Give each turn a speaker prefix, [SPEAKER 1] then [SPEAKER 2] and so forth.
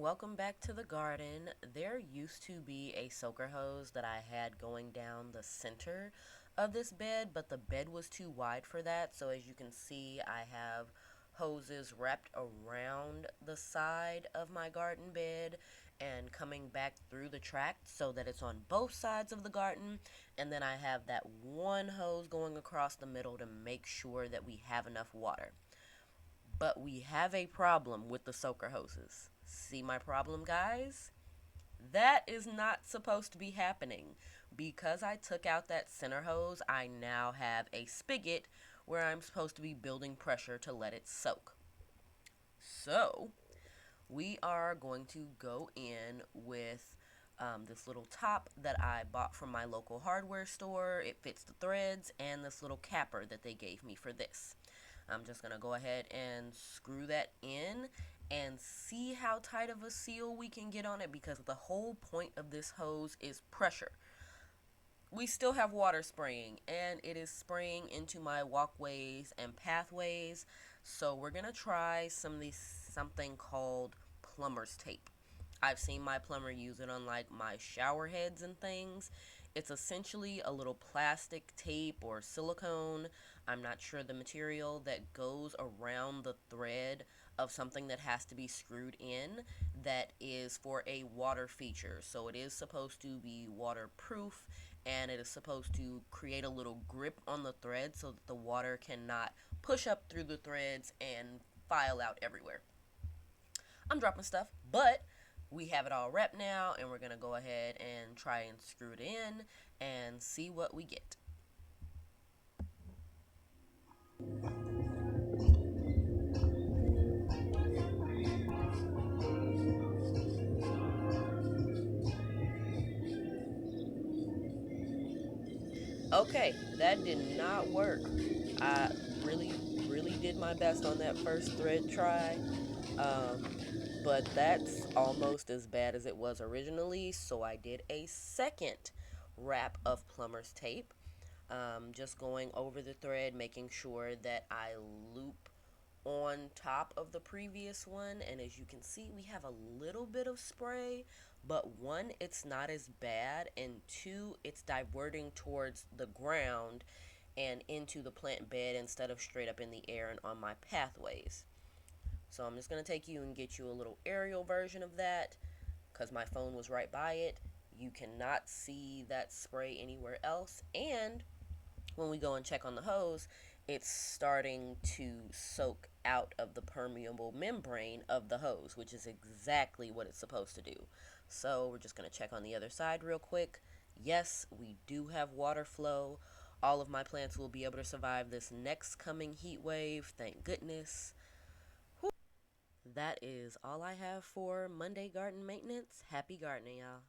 [SPEAKER 1] welcome back to the garden. There used to be a soaker hose that I had going down the center of this bed, but the bed was too wide for that. So as you can see, I have hoses wrapped around the side of my garden bed and coming back through the tract so that it's on both sides of the garden. And then I have that one hose going across the middle to make sure that we have enough water. But we have a problem with the soaker hoses. See my problem, guys? That is not supposed to be happening. Because I took out that center hose, I now have a spigot where I'm supposed to be building pressure to let it soak. So, we are going to go in with this little top that I bought from my local hardware store. It fits the threads, and this little capper that they gave me for this. I'm just going to go ahead and screw that in and see how tight of a seal we can get on it, because the whole point of this hose is pressure. We still have water spraying, and it is spraying into my walkways and pathways. So we're going to try something called plumber's tape. I've seen my plumber use it on like my shower heads and things. It's essentially a little plastic tape or silicone, I'm not sure the material, that goes around the thread of something that has to be screwed in, that is for a water feature. So it is supposed to be waterproof, and it is supposed to create a little grip on the thread so that the water cannot push up through the threads and file out everywhere. I'm dropping stuff, but we have it all wrapped now, and we're going to go ahead and try and screw it in and see what we get. Okay, that did not work. I really did my best on that first thread try. But that's almost as bad as it was originally, so I did a second wrap of plumber's tape. Just going over the thread, making sure that I loop on top of the previous one, and as you can see, we have a little bit of spray, but one, it's not as bad, and two, it's diverting towards the ground and into the plant bed instead of straight up in the air and on my pathways. So I'm just going to take you and get you a little aerial version of that, because my phone was right by it. You cannot see that spray anywhere else, and when we go and check on the hose, it's starting to soak out of the permeable membrane of the hose, which is exactly what it's supposed to do. So we're just going to check on the other side real quick. Yes, we do have water flow. All of my plants will be able to survive this next coming heat wave, thank goodness. That is all I have for Monday garden maintenance. Happy gardening, y'all.